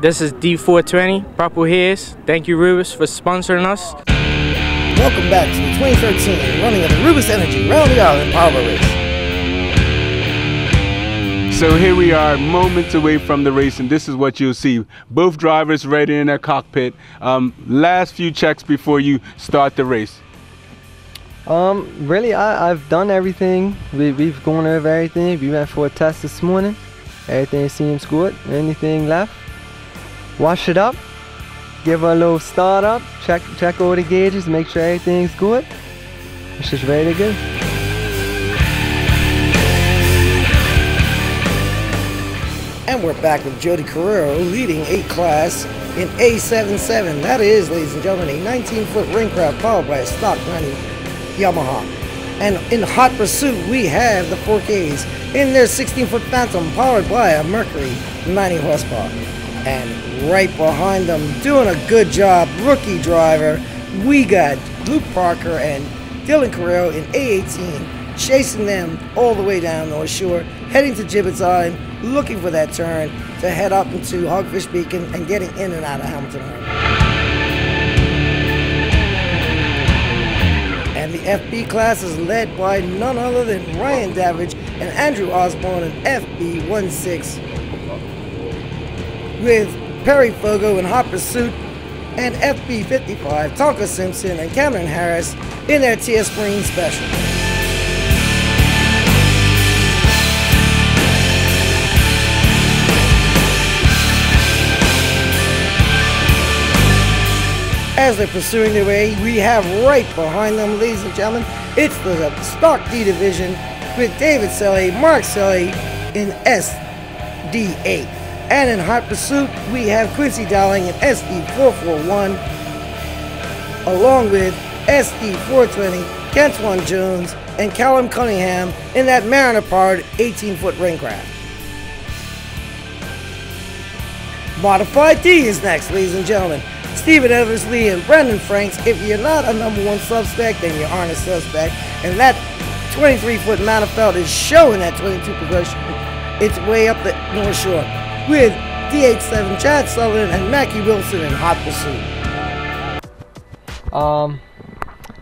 This is D420, Purple Hairs. Thank you, Rubis, for sponsoring us. Welcome back to the 2013 running of the Rubis Energy Round the Island Powerboat Race. So here we are, moments away from the race, and this is what you'll see. Both drivers ready in their cockpit. Last few checks before you start the race. Really, I've done everything. We've gone over everything. We went for a test this morning. Everything seems good. Anything left? Wash it up. Give her a little start up. Check all the gauges. Make sure everything's good. It's just ready to go. And we're back with Jody Carrero leading 8 class in A77. That is, ladies and gentlemen, a 19-foot ringcraft powered by a stock 90 Yamaha. And in hot pursuit, we have the 4Ks in their 16-foot Phantom powered by a Mercury 90 horsepower. And right behind them, doing a good job, rookie driver, we got Luke Parker and Dylan Carrero in A18, chasing them all the way down North Shore, heading to Gibbets Island, looking for that turn to head up into Hogfish Beacon and getting in and out of Hamilton Harbor. And the FB class is led by none other than Ryan Davidge and Andrew Osborne in FB16, with Perry Fogo in hot pursuit, and FB55 Tonka Simpson and Cameron Harris in their TS Marine Special. As they're pursuing their way, we have right behind them, ladies and gentlemen, it's the Stock D division with David Selly, Mark Selly in SD8. And in hot pursuit, we have Quincy Dowling in SD441, along with SD420, Kentwan Jones, and Callum Cunningham in that Mariner-powered 18-foot ringcraft. Modified D is next, ladies and gentlemen. Stephen Eversley and Brendan Franks. If you're not a #1 suspect, then you aren't a suspect. And that 23-foot Manifelt is showing that 22 progression its way up the North Shore, with DH7 Chad Sullivan and Mackie Wilson in hot pursuit. Well,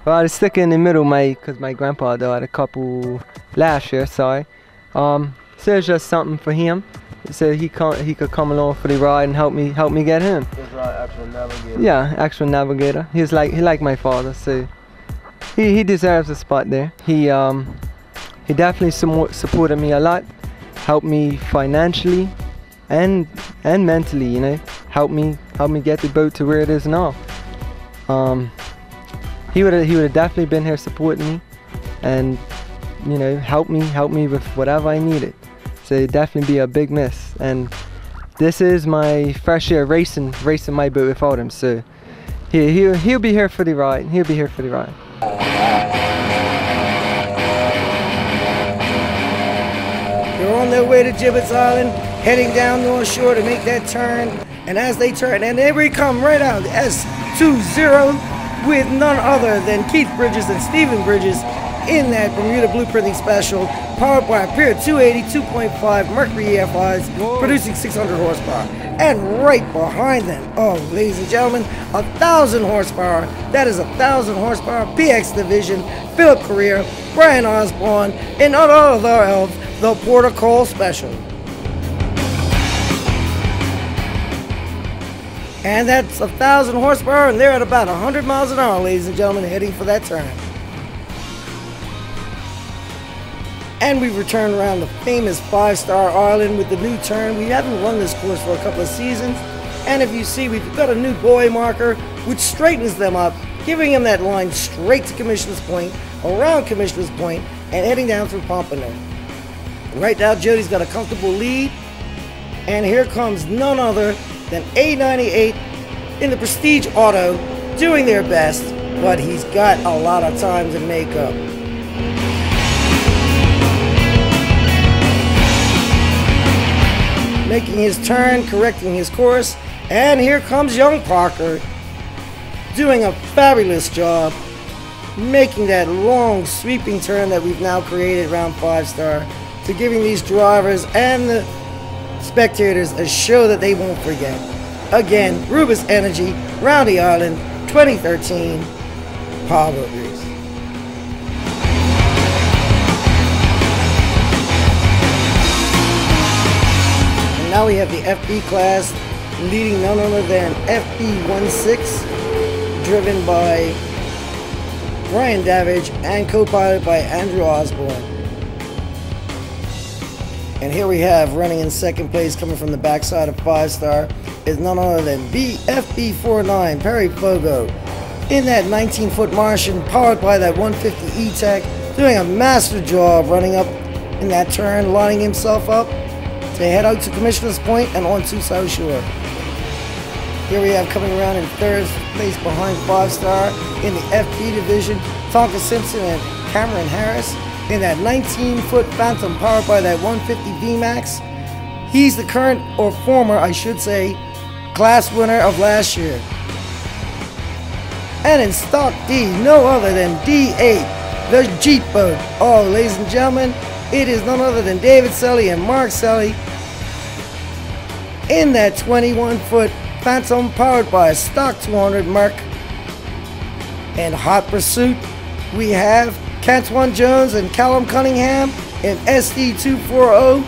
I was sticking in the middle, because my grandpa died a couple last year, sorry. So it's just something for him. He said he could come along for the ride and help me get him. He's like actual navigator. Yeah, actual navigator. He like my father, so he deserves a spot there. He definitely supported me a lot, helped me financially and mentally, you know, helped me get the boat to where it is now. He would have definitely been here supporting me, and you know, help me with whatever I needed. So it'd definitely be a big miss. And this is my first year racing my boat without him. So he'll be here for the ride. He'll be here for the ride. They're on their way to Gibbets Island, heading down North Shore to make that turn. And as they turn, and there we come right out, S20 with none other than Keith Bridges and Stephen Bridges in that Bermuda Blueprinting Special, powered by a Pier 280 2.5 Mercury EFIs, producing 600 horsepower. And right behind them, oh, ladies and gentlemen, 1,000 horsepower. That is 1,000 horsepower PX division, Philip Carrera, Brian Osborne, and none other of the Porter Cole Special. And that's 1,000 horsepower, and they're at about 100 miles an hour, ladies and gentlemen, heading for that turn. And we've returned around the famous 5-star Island with the new turn. We haven't run this course for a couple of seasons. And if you see, we've got a new buoy marker, which straightens them up, giving them that line straight to Commissioner's Point, around Commissioner's Point, and heading down through Pompano. Right now, Jody's got a comfortable lead. And here comes none other than A98 in the Prestige Auto, doing their best, but he's got a lot of time to make up. Making his turn, correcting his course, and here comes young Parker, doing a fabulous job, making that long sweeping turn that we've now created around 5-star, to giving these drivers and the spectators a show that they won't forget. Again, Rubis Energy, Roundy Island, 2013 Powerboat Race. And now we have the FB class leading none other than FB16, driven by Brian Davidge and co-piloted by Andrew Osborne. And here we have, running in second place, coming from the backside of 5-star, is none other than FB49 Perry Fogo. In that 19-foot Martian, powered by that 150 E-Tech, doing a master job running up in that turn, lining himself up to head out to Commissioner's Point and on to South Shore. Here we have, coming around in third place behind 5-star in the FB division, Tonka Simpson and Cameron Harris. In that 19-foot Phantom, powered by that 150 VMAX. He's the current, or former, I should say, class winner of last year. And in Stock D, no other than D8, the Jeep boat. Oh, ladies and gentlemen, it is none other than David Selly and Mark Selly in that 21-foot Phantom, powered by a Stock 200 Merc. And Hot Pursuit, we have Cantwan Jones and Callum Cunningham in SD240.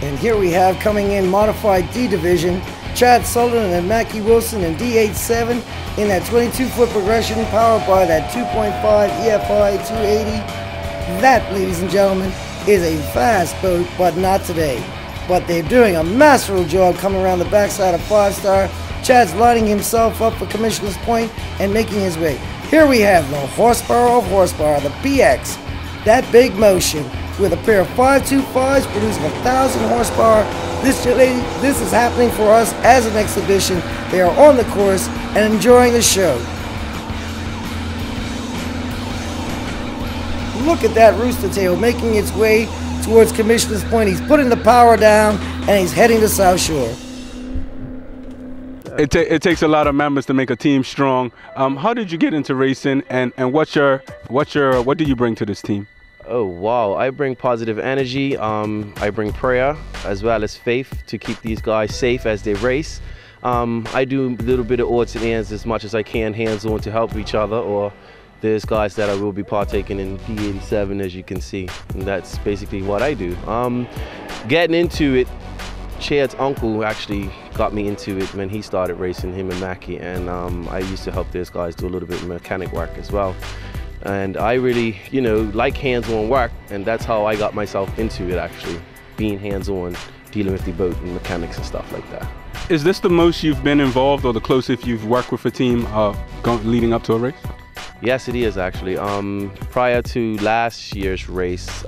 And here we have, coming in modified D division, Chad Sullivan and Mackie Wilson in D87 in that 22-foot progression, powered by that 2.5 EFI 280. That, ladies and gentlemen, is a fast boat, but not today. But they're doing a masterful job coming around the backside of 5-star. Chad's lining himself up for Commissioner's Point and making his way. Here we have the horsepower of horsepower, the PX, that big motion, with a pair of 525s producing 1,000 horsepower. This is happening for us as an exhibition. They are on the course and enjoying the show. Look at that rooster tail making its way towards Commissioner's Point. He's putting the power down and he's heading to South Shore. It takes a lot of members to make a team strong. How did you get into racing, and what do you bring to this team? Oh wow, I bring positive energy, I bring prayer as well as faith to keep these guys safe as they race. I do a little bit of odds and ends as much as I can, hands-on, to help each other, or there's guys that I will be partaking in D87, as you can see, and that's basically what I do. Getting into it, Chad's uncle actually got me into it when he started racing, him and Mackie, and I used to help those guys do a little bit of mechanic work as well. And I really, like hands-on work, and that's how I got myself into it, actually, being hands-on, dealing with the boat and mechanics and stuff like that. Is this the most you've been involved, or the closest you've worked with a team leading up to a race? Yes, it is actually. Prior to last year's race,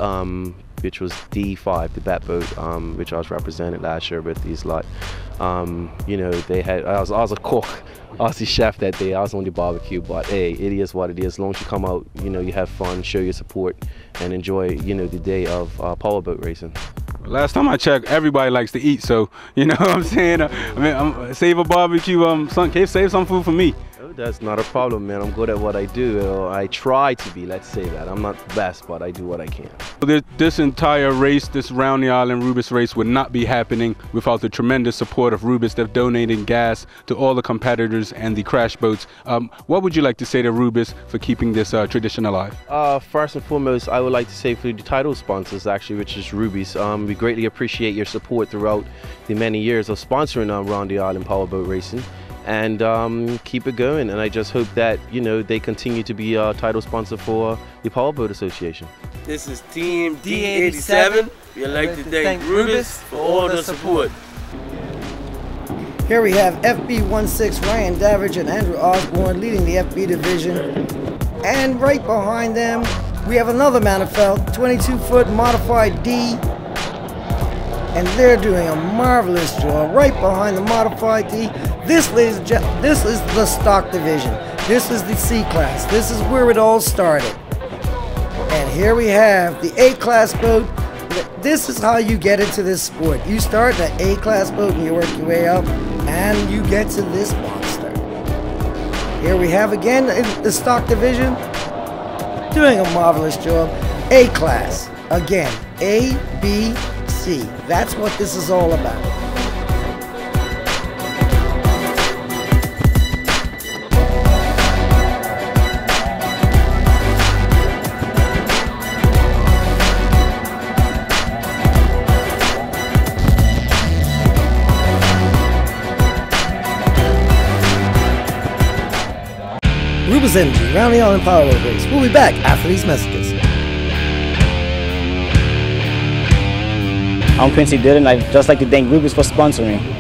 which was D5, the bat boat, which I was represented last year with these lot. They had, I was a cook, I was the chef that day, I was on the barbecue, but hey, it is what it is. As long as you come out, you have fun, show your support, and enjoy, the day of powerboat racing. Last time I checked, everybody likes to eat, so you know what I'm saying? Save a barbecue, save some food for me. Oh, that's not a problem, man. I'm good at what I do. I try to be, let's say that. I'm not the best, but I do what I can. This entire race, this Round the Island Rubis race, would not be happening without the tremendous support of Rubis. They've donated gas to all the competitors and the crash boats. What would you like to say to Rubis for keeping this tradition alive? First and foremost, I would like to say for the title sponsors, actually, which is Rubis. We greatly appreciate your support throughout the many years of sponsoring Round the Island powerboat racing. And keep it going, and I just hope that they continue to be a title sponsor for the Powerboat Association. This is Team D87. We'd like to thank Rubis for all the support. Here we have FB16 Ryan Davidge and Andrew Osborne leading the FB division, and right behind them we have another Manifelt 22-foot modified D. And they're doing a marvelous job right behind the modified D. This, ladies and gentlemen, this is the stock division. This is the C class. This is where it all started. And here we have the A class boat. This is how you get into this sport. You start in an A class boat and you work your way up, and you get to this monster. Here we have again the stock division doing a marvelous job. A class again. A, B, see. That's what this is all about. Rubis Energy, Round the Island Powerboat Race. We'll be back after these messages. I'm Quincy Dillon, and I'd just like to thank Rubis for sponsoring.